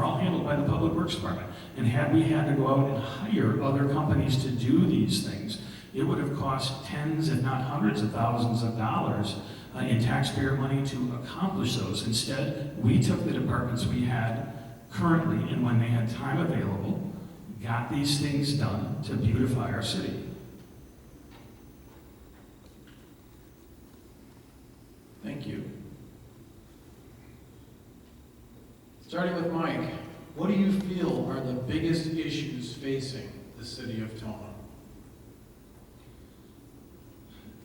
all handled by the Public Works Department. And had we had to go out and hire other companies to do these things, it would have cost tens, if not hundreds of thousands of dollars in taxpayer money to accomplish those. Instead, we took the departments we had currently, and when they had time available, got these things done to beautify our city. Thank you. Starting with Mike, what do you feel are the biggest issues facing the city of Tomah?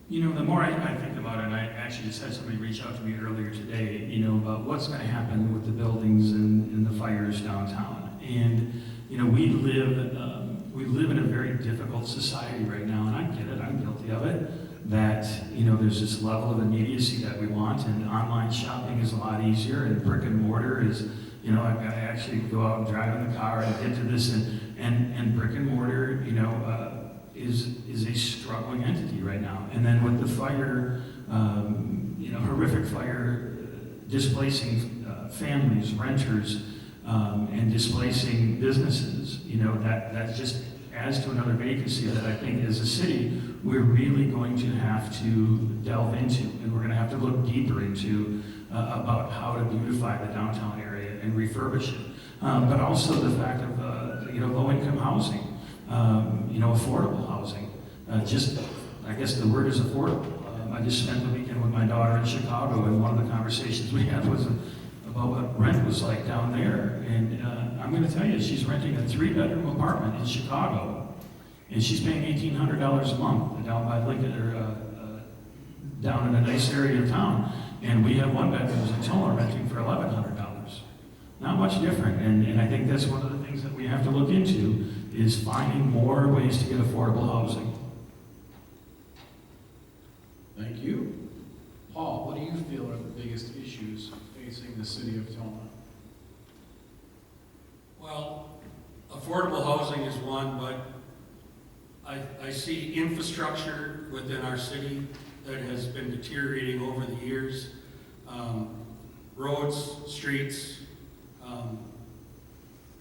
You know, the more I think about it, and I actually just had somebody reach out to me earlier today, you know, about what's going to happen with the buildings and the fires downtown. And, you know, we live in a very difficult society right now, and I get it, I'm guilty of it, that, you know, there's this level of immediacy that we want, and online shopping is a lot easier, and brick and mortar is, you know, I've got to actually go out and drive in the car and get to this, and brick and mortar, you know, is a struggling entity right now. And then with the fire, you know, horrific fire displacing families, renters, and displacing businesses, you know, that just adds to another vacancy that I think as a city, we're really going to have to delve into, and we're going to have to look deeper into about how to beautify the downtown area and refurbish it. But also the fact of, you know, low-income housing. You know, affordable housing. I guess the word is affordable. I just spent the weekend with my daughter in Chicago, and one of the conversations we had was about what rent was like down there. And I'm going to tell you, she's renting a 3-bedroom apartment in Chicago, and she's paying $1,800 a month down by Lincoln, or down in a nice area of town. And we have 1-bedrooms in Tomah renting for $1,100. Not much different, and I think that's one of the things that we have to look into, is finding more ways to get affordable housing. Thank you. Paul, what do you feel are the biggest issues facing the city of Tomah? Well, affordable housing is one, but I see infrastructure within our city that has been deteriorating over the years. Roads, streets,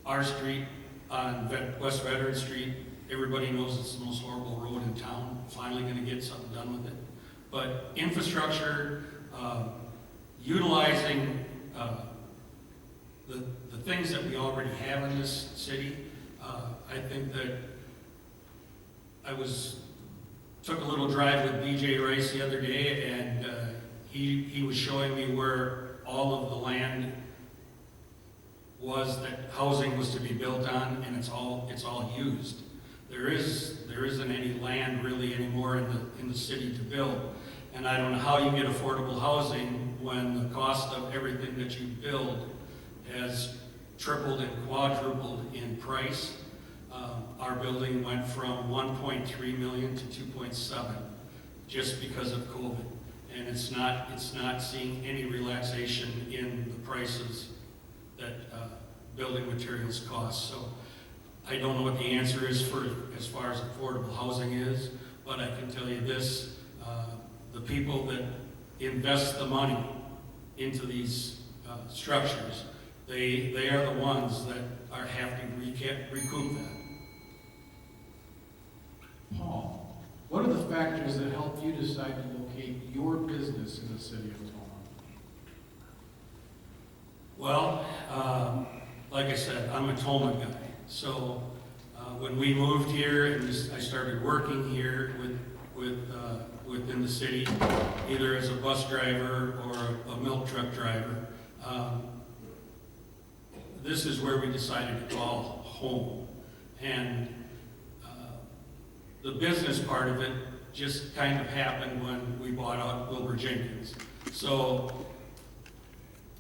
our street on West Veteran Street, everybody knows it's the most horrible road in town. Finally going to get something done with it. But infrastructure, utilizing the things that we already have in this city, I think that took a little drive with BJ Rice the other day, and he was showing me where all of the land was that housing was to be built on, and it's all used. There isn't any land really anymore in the city to build, and I don't know how you get affordable housing when the cost of everything that you build has tripled and quadrupled in price. Our building went from 1.3 million to 2.7 just because of COVID, and it's not seeing any relaxation in the prices that building materials cost. So I don't know what the answer is as far as affordable housing is, but I can tell you this, the people that invest the money into these structures, they are the ones that are having to recoup that. Paul, what are the factors that help you decide to locate your business in the city of Tomah? Well, like I said, I'm a Tomah guy. So when we moved here and I started working here within the city, either as a bus driver or a milk truck driver, this is where we decided to call home. And the business part of it just kind of happened when we bought out Wilbur Jenkins. So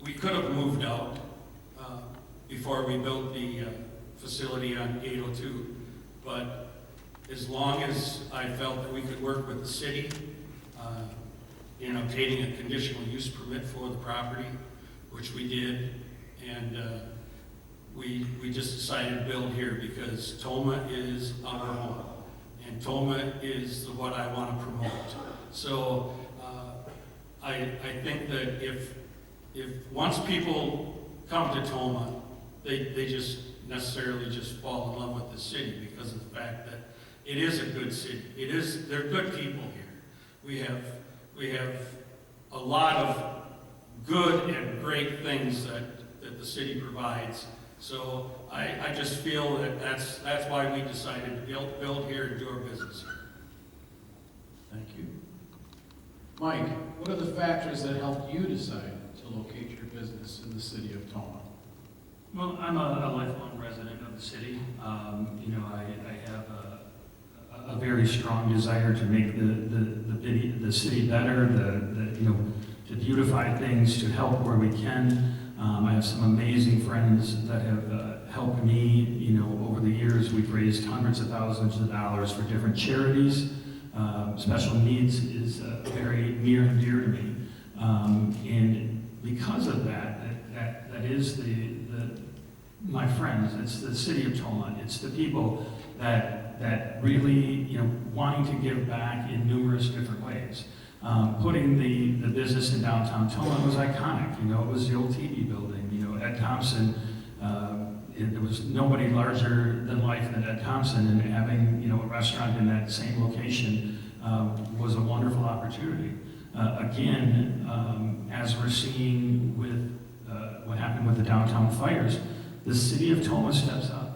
we could have moved out before we built the facility on 802, but as long as I felt that we could work with the city in obtaining a conditional use permit for the property, which we did, and we just decided to build here because Tomah is our home, and Tomah is what I want to promote. So I think that if once people come to Tomah they just necessarily just fall in love with the city because of the fact that it is a good city. They're good people here. We have a lot of good and great things that the city provides. So I just feel that that's why we decided to build here and do our business here. Thank you. Mike, what are the factors that helped you decide to locate your business in the city of Tomah? Well, I'm a lifelong resident of the city. You know, I have a very strong desire to make the city better, you know, to beautify things, to help where we can. I have some amazing friends that have helped me, you know, over the years. We've raised hundreds of thousands of dollars for different charities. Special needs is very near and dear to me. And because of that is my friends, it's the city of Tomah, it's the people that really, you know, wanting to give back in numerous different ways. Putting the business in downtown Tomah was iconic. You know, it was the old TV building. You know, Ed Thompson, there was nobody larger than life than Ed Thompson, and having, you know, a restaurant in that same location was a wonderful opportunity. Again, as we're seeing with what happened with the downtown fires, the city of Tomah steps up.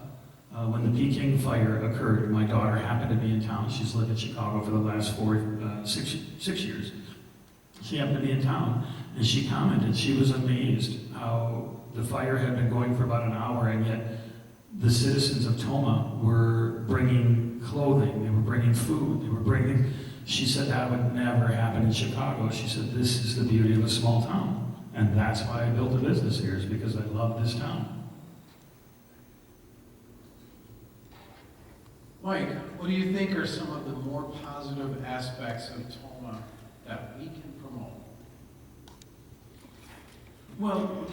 When the Peking fire occurred, my daughter happened to be in town. She's lived in Chicago for the last 6 years. She happened to be in town, and she commented she was amazed how the fire had been going for about an hour, and yet the citizens of Tomah were bringing clothing, they were bringing food, they were bringing. She said that would never happen in Chicago. She said, this is the beauty of a small town, and that's why I built a business here, is because I love this town. Mike, what do you think are some of the more positive aspects of Tomah that we can promote? Well,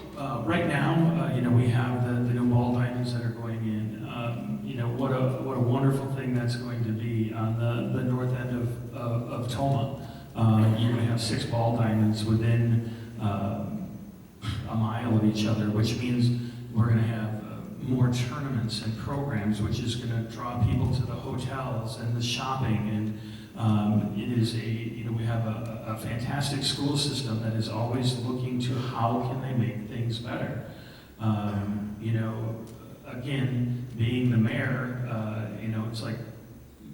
right now, you know, we have the new ball diamonds that are going in. You know, what a wonderful thing that's going to be on the north end of Tomah. You're going to have 6 ball diamonds within a mile of each other, which means we're going to have more tournaments and programs, which is going to draw people to the hotels and the shopping. And it is you know, we have a fantastic school system that is always looking to how can they make things better. You know, again, being the mayor, you know, it's like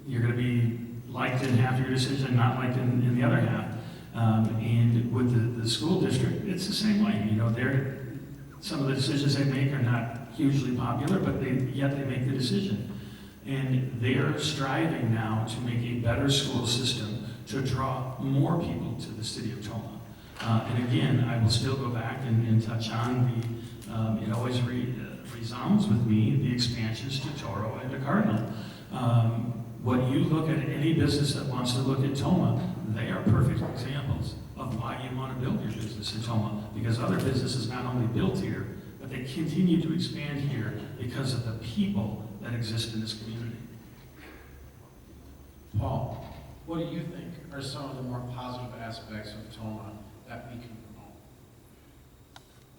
you're going to be liked in half your decision, not liked in the other half. And with the school district, it's the same way. You know, some of the decisions they make are not hugely popular, but yet they make the decision. And they're striving now to make a better school system to draw more people to the city of Tomah. And again, I will still go back and touch on it always resounds with me, the expansions to Toro and to Cardinal. When you look at any business that wants to look at Tomah, they are perfect examples of why you want to build your business in Tomah, because other businesses not only built here, but they continue to expand here because of the people that exist in this community. Paul, what do you think are some of the more positive aspects of Tomah that we can promote?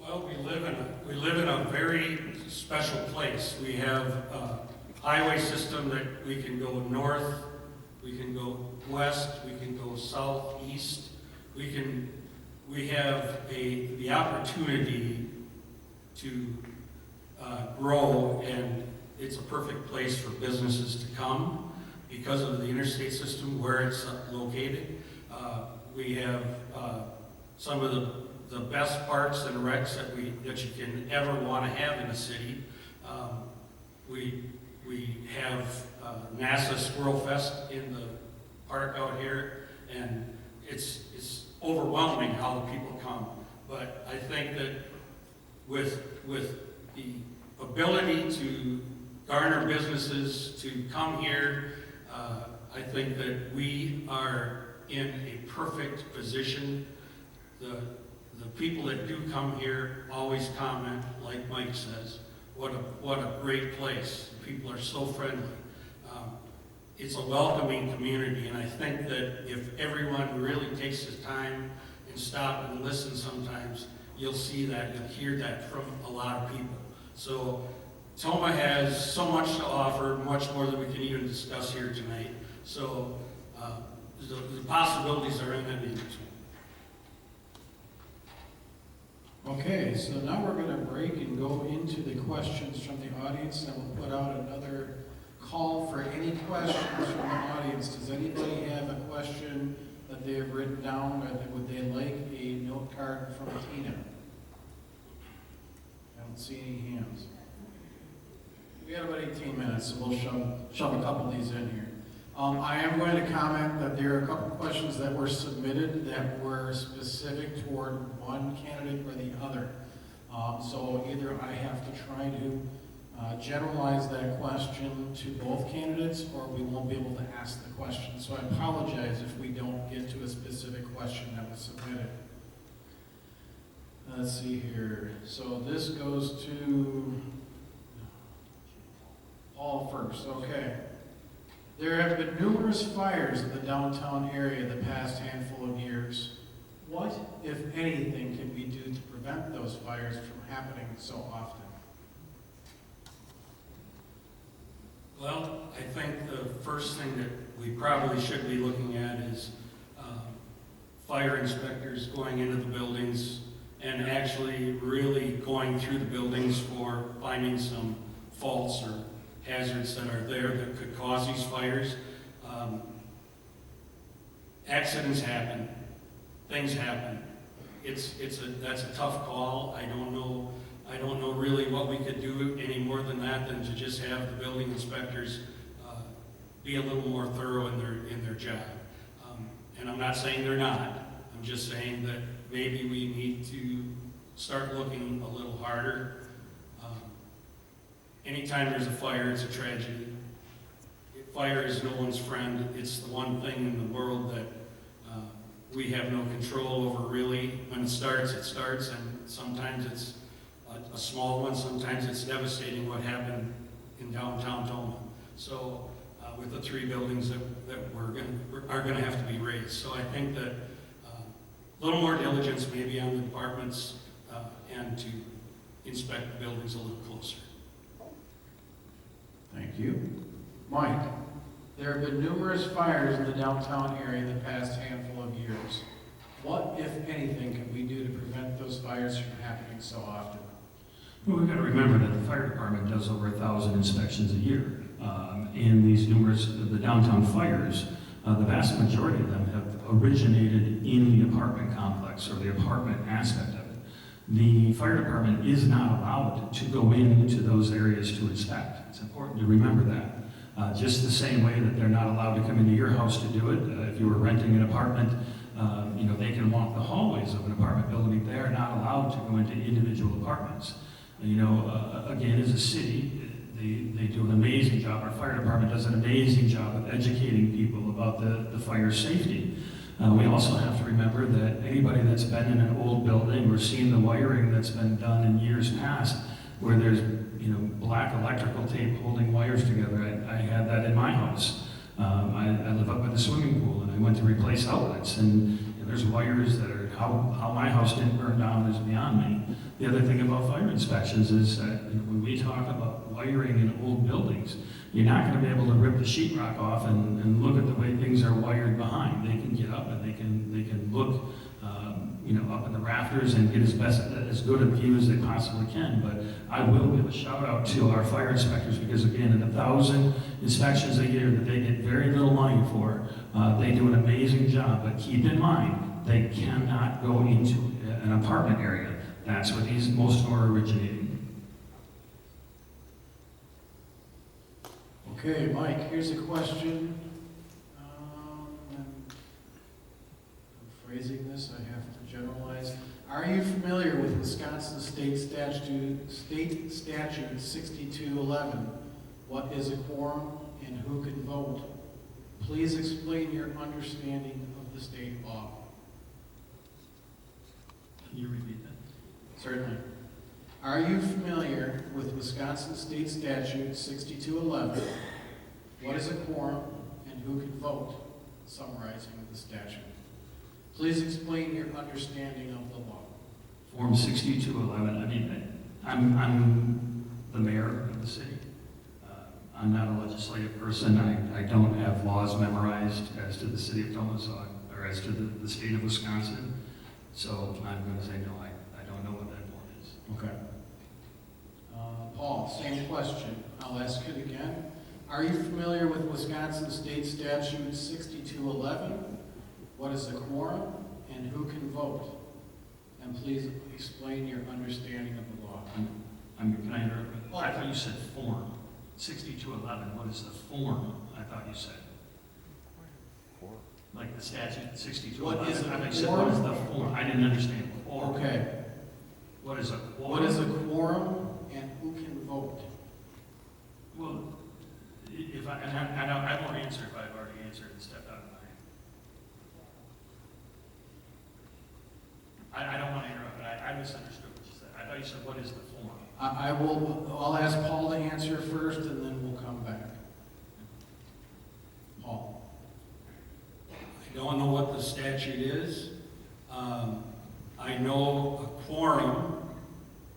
Well, we live in a very special place. We have a highway system that we can go north, we can go west, we can go south, east. We have the opportunity to grow, and it's a perfect place for businesses to come because of the interstate system where it's located. We have some of the best parks and recs that you can ever want to have in a city. We have NASA Squirrel Fest in the park out here, and it's overwhelming how the people come. But I think that with the ability to garner businesses to come here, I think that we are in a perfect position. The people that do come here always comment, like Mike says, what a great place. People are so friendly. It's a welcoming community, and I think that if everyone really takes the time and stop and listen sometimes, you'll see that, you'll hear that from a lot of people. So Tomah has so much to offer, much more than we can even discuss here tonight. So the possibilities are endless. Okay, so now we're going to break and go into the questions from the audience, and we'll put out another call for any questions from the audience. Does anybody have a question that they have written down, or would they like a note card from Tina? I don't see any hands. We got about 18 minutes, so we'll shove a couple of these in here. I am going to comment that there are a couple of questions that were submitted that were specific toward one candidate or the other. So either I have to try to generalize that question to both candidates, or we won't be able to ask the question. So I apologize if we don't get to a specific question that was submitted. Let's see here. So this goes to Paul first. Okay. There have been numerous fires in the downtown area the past handful of years. What, if anything, can we do to prevent those fires from happening so often? Well, I think the first thing that we probably should be looking at is fire inspectors going into the buildings and actually really going through the buildings for finding some faults or hazards that are there that could cause these fires. Accidents happen, things happen. That's a tough call. I don't know really what we could do any more than that, than to just have the building inspectors be a little more thorough in their job. And I'm not saying they're not. I'm just saying that maybe we need to start looking a little harder. Anytime there's a fire, it's a tragedy. Fire is no one's friend. It's the one thing in the world that we have no control over, really. When it starts, and sometimes it's a small one, sometimes it's devastating what happened in downtown Tomah. So with the 3 buildings that are going to have to be raised. So I think that a little more diligence maybe on the departments and to inspect the buildings a little closer. Thank you. Mike, there have been numerous fires in the downtown area the past handful of years. What, if anything, can we do to prevent those fires from happening so often? Well, we've got to remember that the fire department does over 1,000 inspections a year. And these numerous, the downtown fires, the vast majority of them have originated in the apartment complex or the apartment aspect of it. The fire department is not allowed to go into those areas to inspect. It's important to remember that. Just the same way that they're not allowed to come into your house to do it. If you were renting an apartment, they can walk the hallways of an apartment building. They are not allowed to go into individual apartments. Again, as a city, they do an amazing job. Our fire department does an amazing job of educating people about the fire safety. We also have to remember that anybody that's been in an old building or seen the wiring that's been done in years past, where there's black electrical tape holding wires together. I had that in my house. I live up by the swimming pool, and I went to replace outlets, and there's wires that are how my house didn't burn down is beyond me. The other thing about fire inspections is that when we talk about wiring in old buildings, you're not going to be able to rip the sheetrock off and look at the way things are wired behind. They can get up and they can look up in the rafters and get as good a view as they possibly can. But I will give a shout out to our fire inspectors, because again, in 1,000 inspections a year that they get very little money for, they do an amazing job. But keep in mind, they cannot go into an apartment area. That's where most of them are originating. Okay, Mike, here's a question. I'm phrasing this, I have to generalize. Are you familiar with Wisconsin State Statute 6211? What is a quorum and who can vote? Please explain your understanding of the state law. Can you repeat that? Certainly. Are you familiar with Wisconsin State Statute 6211? What is a quorum and who can vote? Summarizing the statute. Please explain your understanding of the law. Form 6211. I mean, I'm the mayor of the city. I'm not a legislative person. I don't have laws memorized as to the city of Tomah, or as to the state of Wisconsin. So I'm going to say no, I don't know what that board is. Okay. Paul, same question. I'll ask it again. Are you familiar with Wisconsin State Statute 6211? What is a quorum and who can vote? And please explain your understanding of the law. Can I interrupt? I thought you said form. 6211, what is the form? I thought you said. Like the statute 6211. What is a I thought you said, what is the form? I didn't understand. Form. Okay. What is a quorum? What is a quorum and who can vote? Well, if I won't answer if I've already answered and stepped out of line. I don't want to interrupt, but I misunderstood what you said. I thought you said, what is the form? I'll ask Paul to answer first and then we'll come back. Paul. I don't know what the statute is. I know a quorum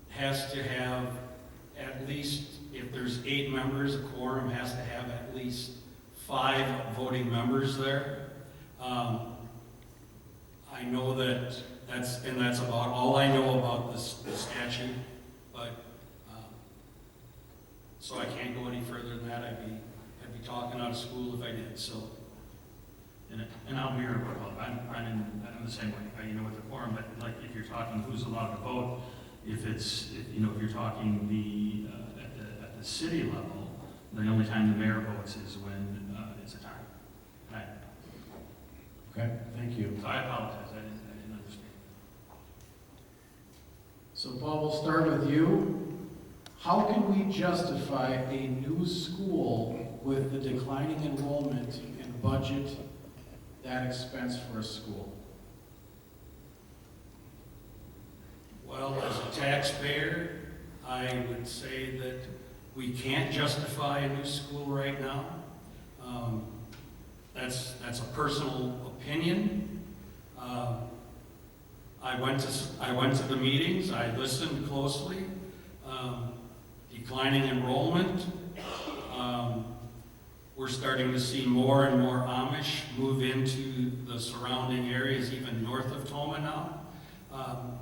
has to have at least, if there's 8 members, a quorum has to have at least 5 voting members there. I know that's about all I know about the statute, but so I can't go any further than that. I'd be talking out of school if I did. So, and I'll mirror, well, I'm the same way. You know, with the quorum, but like if you're talking who's allowed to vote, if you're talking at the city level, the only time the mayor votes is when it's a tie. Right. Okay, thank you. So I apologize. I didn't understand. So Paul, we'll start with you. How can we justify a new school with the declining enrollment and budget that expense for a school? well, as a taxpayer, I would say that we can't justify a new school right now. That's a personal opinion. I went to the meetings. I listened closely. Declining enrollment. We're starting to see more and more Amish move into the surrounding areas, even north of Tomah now.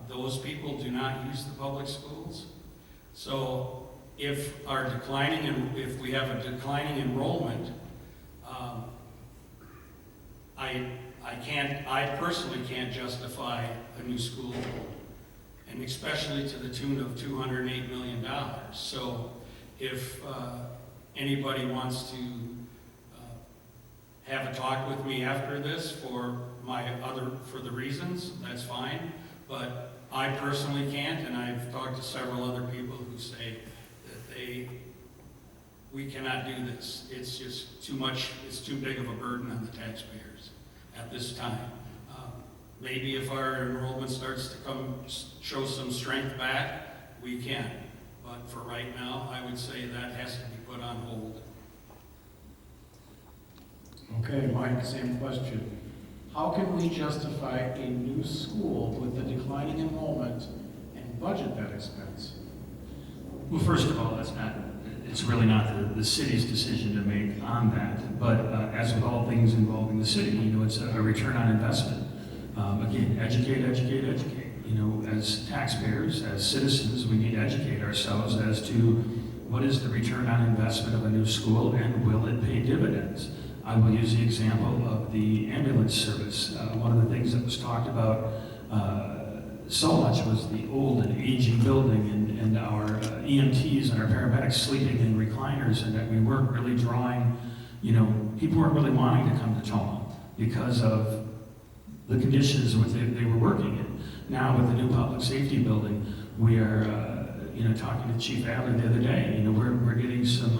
Those people do not use the public schools. So if we have a declining enrollment, I personally can't justify a new school, and especially to the tune of $208 million. So if anybody wants to have a talk with me after this for the reasons, that's fine. But I personally can't, and I've talked to several other people who say that we cannot do this. It's just too much, it's too big of a burden on the taxpayers at this time. Maybe if our enrollment starts to show some strength back, we can. But for right now, I would say that has to be put on hold. Okay, Mike, same question. How can we justify a new school with the declining enrollment and budget that expense? Well, first of all, it's really not the city's decision to make on that. But as with all things involving the city, it's a return on investment. Again, educate. As taxpayers, as citizens, we need to educate ourselves as to what is the return on investment of a new school and will it pay dividends. I will use the example of the ambulance service. One of the things that was talked about so much was the old and aging building and our EMTs and our paramedics sleeping in recliners, and that we weren't really drawing, people weren't really wanting to come to Tomah because of the conditions which they were working in. Now with the new public safety building, we are talking to Chief Adler the other day, we're getting some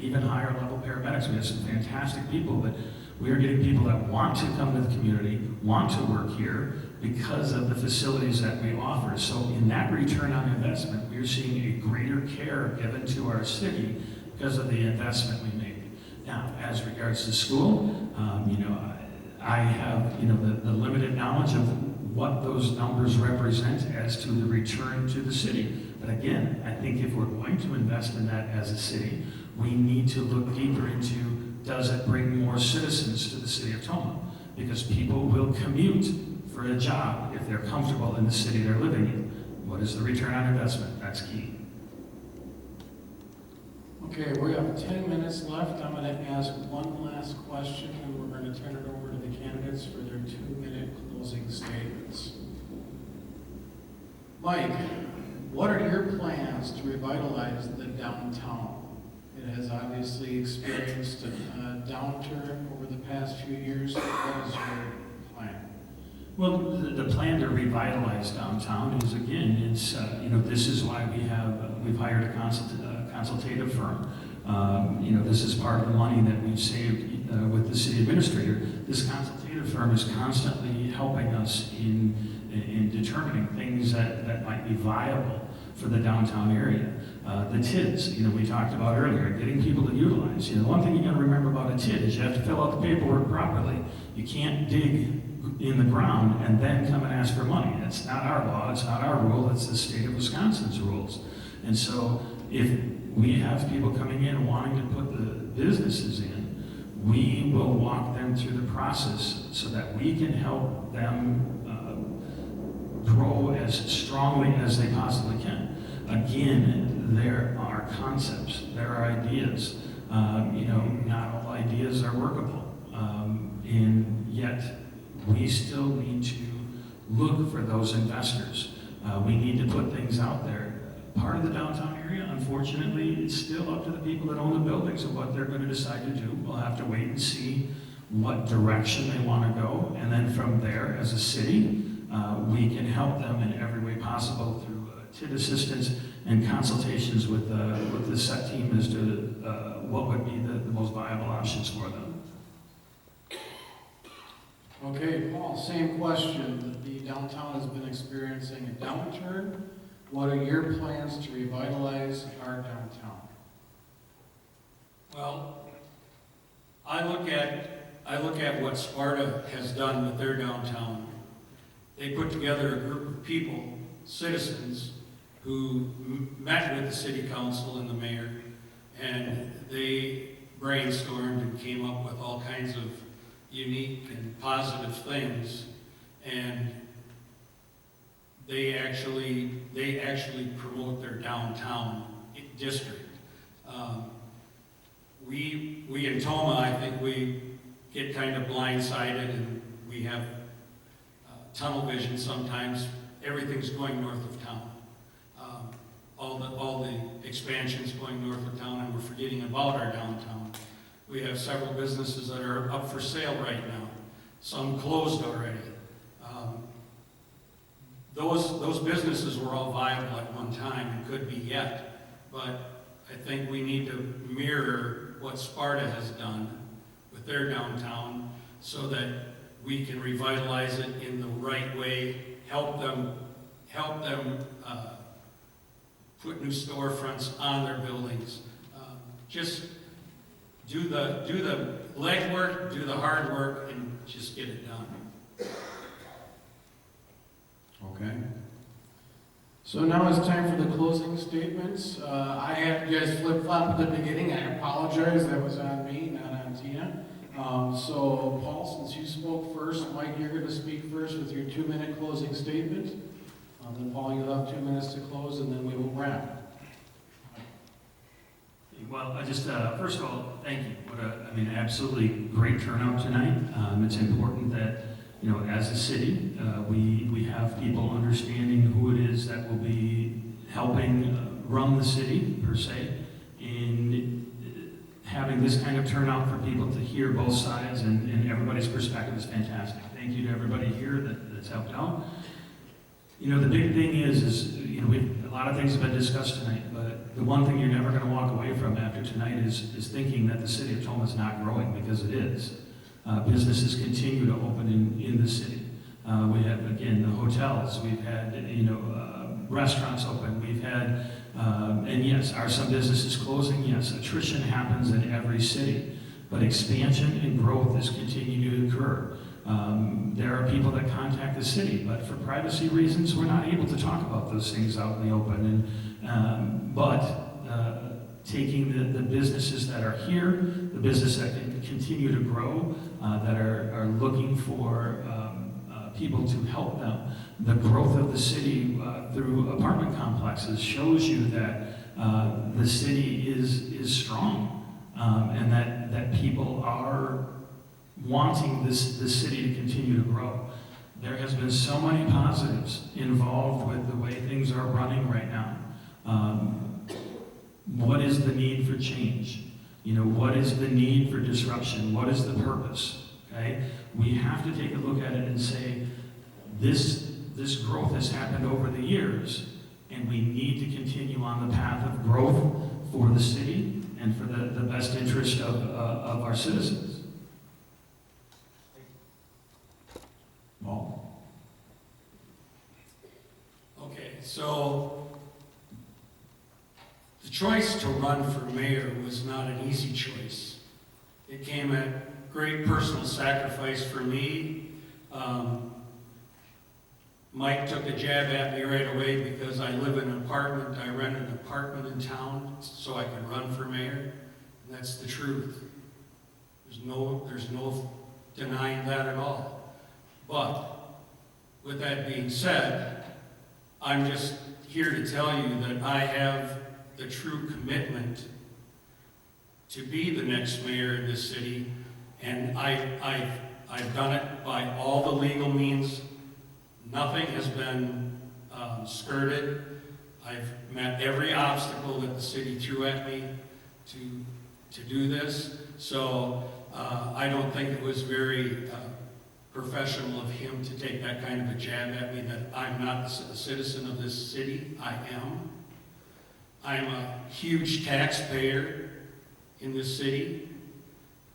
even higher level paramedics. We have some fantastic people, but we are getting people that want to come to the community, want to work here because of the facilities that we offer. So in that return on investment, we're seeing a greater care given to our city because of the investment we made. Now, as regards to school, I have, the limited knowledge of what those numbers represent as to the return to the city. But again, I think if we're going to invest in that as a city, we need to look deeper into, does it bring more citizens to the city of Tomah? Because people will commute for a job if they're comfortable in the city they're living in. What is the return on investment? That's key. Okay, we have 10 minutes left. I'm going to ask one last question, and we're going to turn it over to the candidates for their 2-minute closing statements. Mike, what are your plans to revitalize the downtown? It has obviously experienced a downturn over the past few years. What is your plan? Well, the plan to revitalize downtown is, again, it's, this is why we've hired a consultative firm. This is part of the money that we've saved with the city administrator. This consultative firm is constantly helping us in determining things that might be viable for the downtown area. The TIDs, we talked about earlier, getting people to utilize. One thing you got to remember about a TID is you have to fill out the paperwork properly. You can't dig in the ground and then come and ask for money. That's not our law, it's not our rule, it's the state of Wisconsin's rules. And so if we have people coming in wanting to put the businesses in, we will walk them through the process so that we can help them grow as strongly as they possibly can. Again, there are concepts, there are ideas. Not all ideas are workable. And yet, we still need to look for those investors. We need to put things out there. Part of the downtown area, unfortunately, it's still up to the people that own the buildings of what they're going to decide to do. We'll have to wait and see what direction they want to go. And then from there, as a city, we can help them in every way possible through TID assistance and consultations with the set team as to what would be the most viable options for them. Okay, Paul, same question. The downtown has been experiencing a downturn. What are your plans to revitalize our downtown? Well, I look at what Sparta has done with their downtown. They put together a group of people, citizens, who met with the city council and the mayor, and they brainstormed and came up with all kinds of unique and positive things, and they actually promote their downtown district. We in Tomah, I think we get kind of blindsided, and we have tunnel vision sometimes. Everything's going north of town. All the expansions going north of town, and we're forgetting about our downtown. We have several businesses that are up for sale right now. Some closed already. Those businesses were all viable at one time and could be yet, but I think we need to mirror what Sparta has done with their downtown so that we can revitalize it in the right way, help them put new storefronts on their buildings. Just do the legwork, do the hard work, and just get it done. Okay. So now it's time for the closing statements. I had you guys flip-flop at the beginning. I apologize. That was on me, not on Tina. So Paul, since you spoke first, Mike, you're going to speak first with your 2-minute closing statement. Then Paul, you'll have 2 minutes to close, and then we will wrap. Well, I just, first of all, thank you. Absolutely great turnout tonight. It's important that, as a city, we have people understanding who it is that will be helping run the city, per se, and having this kind of turnout for people to hear both sides and everybody's perspective is fantastic. Thank you to everybody here that's helped out. The big thing is a lot of things have been discussed tonight, but the one thing you're never going to walk away from after tonight is thinking that the city of Tomah is not growing, because it is. Businesses continue to open in the city. We have, again, the hotels. We've had, restaurants open. We've had, and yes, are some businesses closing? Yes, attrition happens in every city, but expansion and growth is continuing to occur. There are people that contact the city, but for privacy reasons, we're not able to talk about those things out in the open. But taking the businesses that are here, the businesses that can continue to grow, that are looking for people to help them. The growth of the city through apartment complexes shows you that the city is strong, and that people are wanting this city to continue to grow. There has been so many positives involved with the way things are running right now. What is the need for change? You know, what is the need for disruption? What is the purpose? Okay? We have to take a look at it and say, this growth has happened over the years, and we need to continue on the path of growth for the city and for the best interest of our citizens. Paul? Okay, so the choice to run for mayor was not an easy choice. It came at great personal sacrifice for me. Mike took a jab at me right away because I live in an apartment. I rent an apartment in town so I can run for mayor. And that's the truth. There's no denying that at all. But with that being said, I'm just here to tell you that I have the true commitment to be the next mayor of this city, and I've done it by all the legal means. Nothing has been skirted. I've met every obstacle that the city threw at me to do this. So I don't think it was very professional of him to take that kind of a jab at me that I'm not a citizen of this city. I am. I'm a huge taxpayer in this city.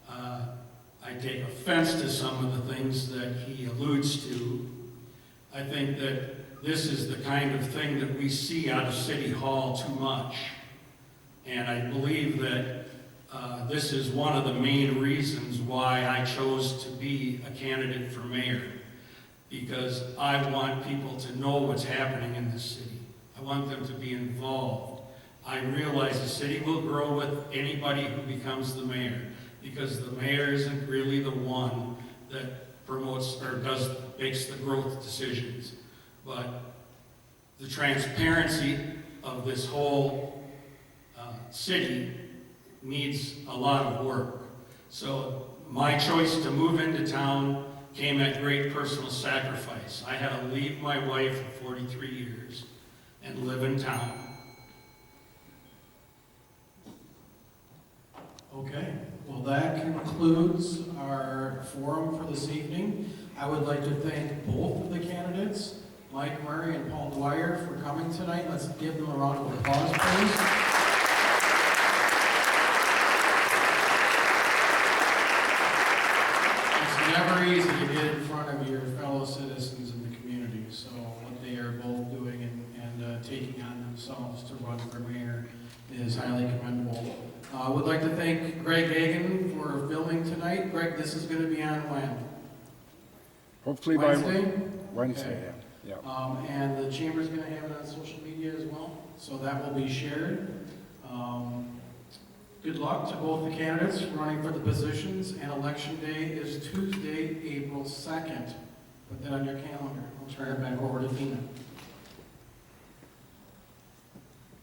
I take offense to some of the things that he alludes to. I think that this is the kind of thing that we see out of City Hall too much. And I believe that this is one of the main reasons why I chose to be a candidate for mayor. Because I want people to know what's happening in this city. I want them to be involved. I realize the city will grow with anybody who becomes the mayor, because the mayor isn't really the one that promotes or makes the growth decisions. But the transparency of this whole city needs a lot of work. So my choice to move into town came at great personal sacrifice. I had to leave my wife of 43 years and live in town. Okay, well, that concludes our forum for this evening. I would like to thank both of the candidates, Mike Murray and Paul Dwyer, for coming tonight. Let's give them a round of applause, please. It's never easy to get in front of your fellow citizens in the community, so what they are both doing and taking on themselves to run for mayor is highly commendable. I would like to thank Greg Hagan for filming tonight. Greg, this is going to be on when? Hopefully Wednesday? by Wednesday, Okay. yeah. And the chamber's going to have it on social media as well, so that will be shared. Good luck to both the candidates running for the positions, and election day is Tuesday, April 2nd. Put that on your calendar. I'll turn it back over to Tina.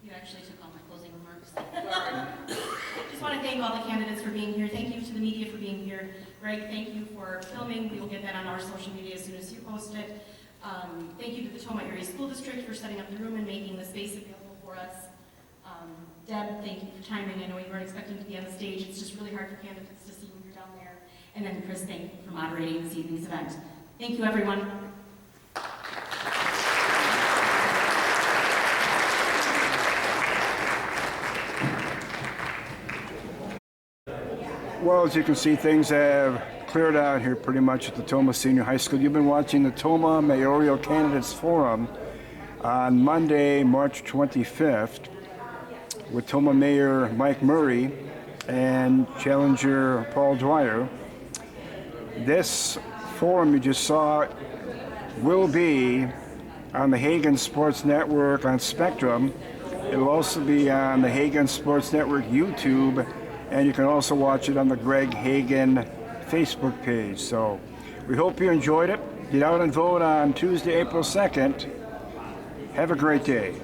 You actually took all my closing remarks. Just want to thank all the candidates for being here. Thank you to the media for being here. Greg, thank you for filming. We will get that on our social media as soon as you post it. Thank you to the Tomah Area School District for setting up the room and making the space available for us. Deb, thank you for timing. I know you weren't expecting to be on the stage. It's just really hard for candidates to see when you're down there. And then Chris, thank you for moderating this evening's event. Thank you, everyone. Well, as you can see, things have cleared out here pretty much at the Tomah Senior High School. You've been watching the Tomah Mayoral Candidates Forum on Monday, March 25th, with Tomah Mayor Mike Murray and challenger Paul Dwyer. This forum you just saw will be on the Hagen Sports Network on Spectrum It'll also be on the Hagen Sports Network YouTube, and you can also watch it on the Greg Hagen Facebook page. So we hope you enjoyed it. Get out and vote on Tuesday, April 2nd. Have a great day.